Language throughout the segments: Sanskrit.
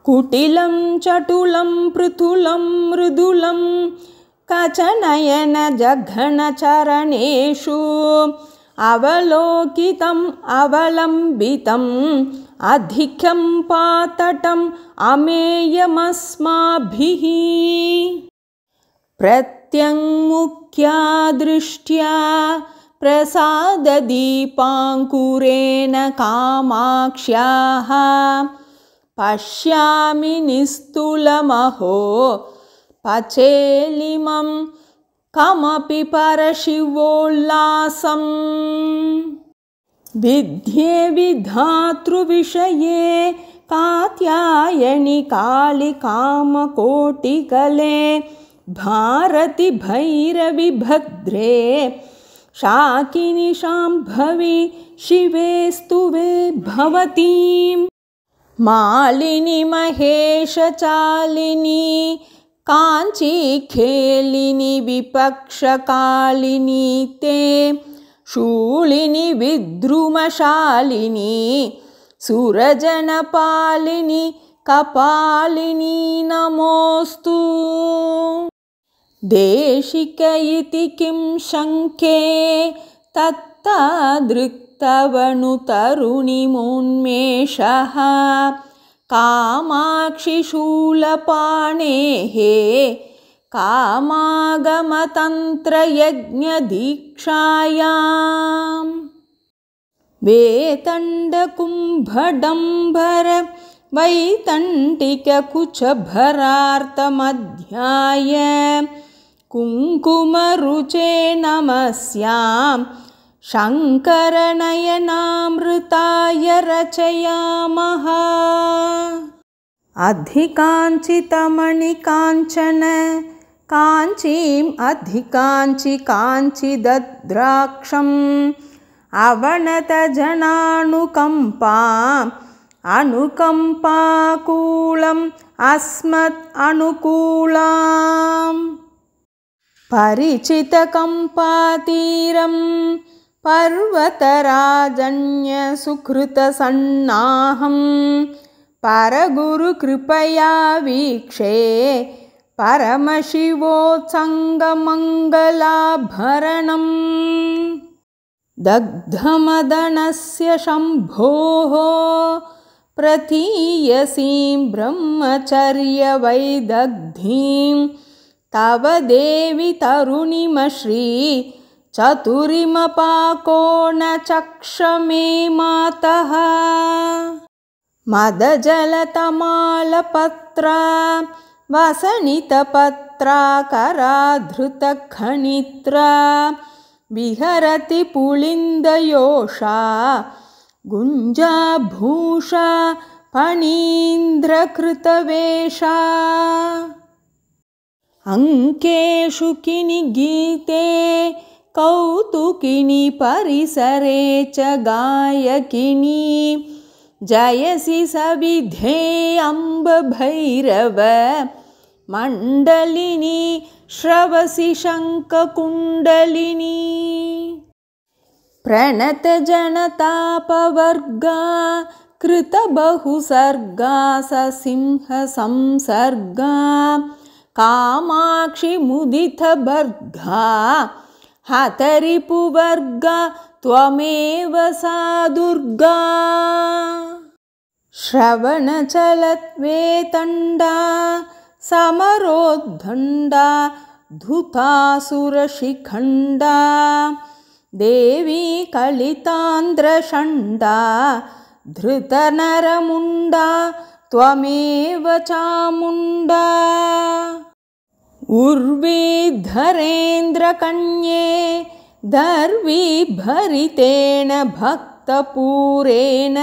कुटिलं चटुलं पृथुलं मृदुलं कचनयन जघनचरणेषु अवलोकितम् अवलम्बितम् अधिकं पातटम् अमेयमस्माभिः प्रत्यङ्मुख्या दृष्ट्या प्रसाददीपाङ्कुरेण कामाक्ष्याः पश्यामि निस्तुलमहो पचेलिमं कमपि परशिवोल्लासम् विद्ये विधातृविषये कात्यायनि कालिकामकोटिकले भारति भैरवि भद्रे शाकिनि शाम्भवी शिवे स्तुवे भवतीं मालिनि महेशचालिनि काञ्चीखेलिनि विपक्षकालिनि ते शूलिनि विद्रुमशालिनि सुरजनपालिनि कपालिनि नमोऽस्तु देशिक इति किं शङ्के तत्तादृक्तवनुतरुणिमोन्मेषः कामाक्षि शूलपाणेः कामागमतन्त्रयज्ञदीक्षायां वेतण्डकुम्भडम्बर वैतण्टिककुचभरार्तमध्याय कुङ्कुमरुचे नमस्यां शङ्करनयनामृताय रचयामः अधिकाञ्चितमणिकाञ्चन काञ्चीम् अधिकाञ्चि काञ्चिदद्राक्षम् अवनतजनानुकम्पाम् अनुकम्पाकूलम् अस्मत् अनुकूलाम् परिचितकम्पातीरं पर्वतराजन्यसुकृतसन्नाहं परगुरुकृपया वीक्षे परमशिवोत्सङ्गमङ्गलाभरणम् दग्धमदनस्य शम्भोः प्रतीयसीं ब्रह्मचर्यवैदग्धीं तव देवि तरुणिमश्री चतुरिमपाको न चक्षमे मातः मदजलतमालपत्रा वसनितपत्राकराधृतखनित्रा विहरति पुलिन्दयोषा गुञ्जाभूषा फणीन्द्रकृतवेषा अङ्केषु किनि गीते कौतुकिनि परिसरे च गायकिनि जयसि सविधे अम्ब भैरव मण्डलिनी श्रवसि शङ्खकुण्डलिनी प्रणतजनतापवर्गा कृतबहुसर्गा ससिंहसंसर्गा कामाक्षि मुदितभर्गा हतरिपुवर्गा त्वमेव सा दुर्गा श्रवणचलत्वेतण्डा समरोद्धण्डा धुतासुरशिखण्डा देवी कलितान्द्रषण्डा धृतनरमुण्डा त्वमेव चामुण्डा उर्वीधरेन्द्रकन्ये दर्वीभरितेन भक्तपूरेण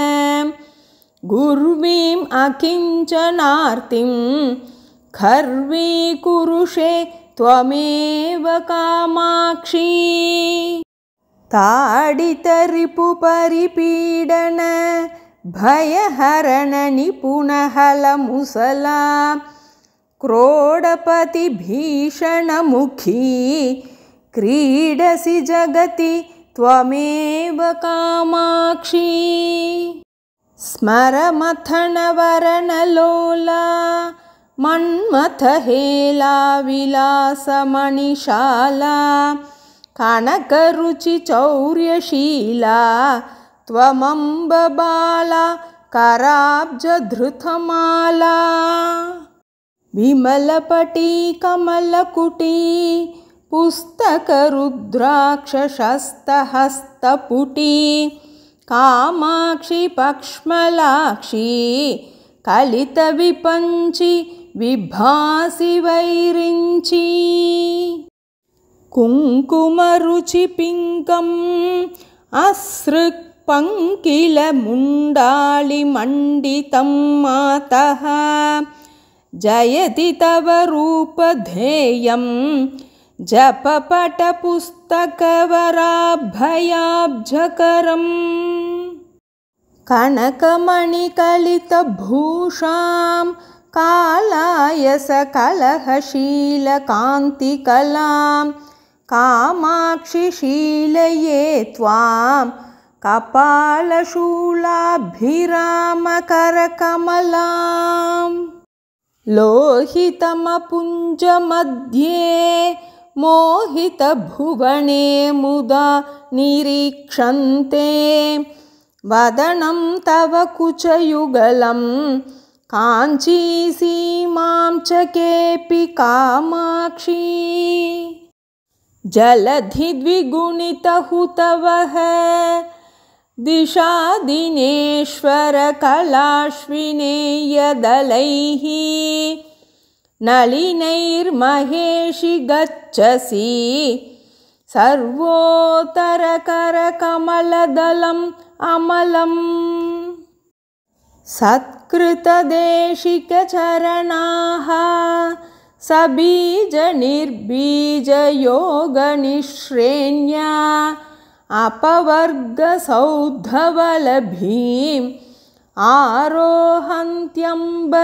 गुर्वीम् अकिञ्चनार्तिं खर्वीकुरुषे त्वमेव कामाक्षी ताडितरिपुपरिपीडन भयहरण निपुणहलमुसला क्रोडपतिभीषणमुखी क्रीडसि जगति त्वमेव कामाक्षी स्मरमथनवरणलोला मन्मथहेला विलासमणिशाला कनकरुचिचौर्यशीला त्वमम्बबाला कराब्जधृतमाला विमलपटी कमलकुटी पुस्तकरुद्राक्षशस्तहस्तपुटी कामाक्षि पक्ष्मलाक्षी कलितविपञ्चि विभासि वैरिञ्ची कुङ्कुमरुचिपिङ्कम् असृक्पङ्किलमुण्डालिमण्डितं मातः जयति तव रूपधेयं जपपटपुस्तकवराभयाब्जकरम् कनकमणिकलितभूषां कालायसकलहशीलकान्तिकलां कामाक्षि शीलये त्वां कपालशूलाभिरामकरकमलाम् लोहितमपुञ्जमध्ये मोहितभुवने मुदा निरीक्षन्ते वदनं तव कुचयुगलं काञ्चीसीमां च केऽपि कामाक्षी जलधिद्विगुणितहुतवः दिशादिनेश्वरकलाश्विनेयदलैः नलिनैर्महेशि गच्छसि सर्वोत्तरकरकमलदलम् अमलम् सत्कृतदेशिकचरणाः सबीजनिर्बीजयोगनिःश्रेण्या अपवर्गसौधवलभीम् आरोहन्त्यम्ब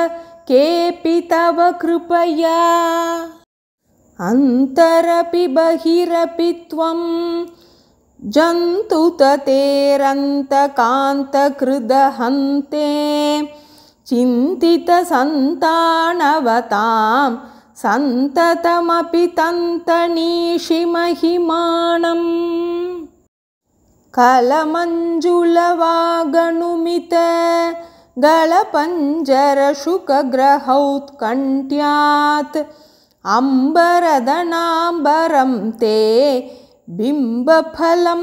केऽपि तव कृपया अन्तरपि बहिरपि त्वं जन्तुततेरन्तकान्तकृदहन्ते चिन्तितसन्तानवतां सन्ततमपि तन्तनीषि महिमानम् कलमञ्जुलवागणुमित गलपञ्जरशुकग्रहौत्कण्ठ्यात् अम्बरदनाम्बरं ते बिम्बफलं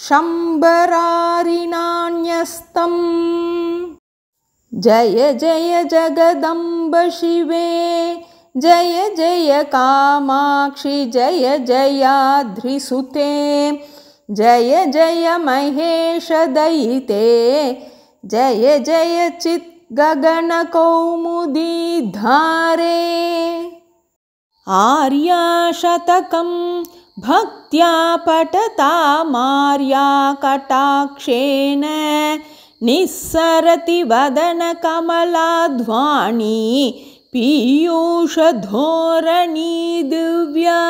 शम्बरारिणान्यस्तम् जय जय जगदम्ब शिवे जय जय कामाक्षि जय जयाद्रिसुते जय जय महेशदयिते जय जय चिद्गगनकौमुदीधारे आर्याशतकं भक्त्या पठतामार्या कटाक्षेण निस्सरति वदनकमलाध्वानी पीयूषधोरणी दिव्या।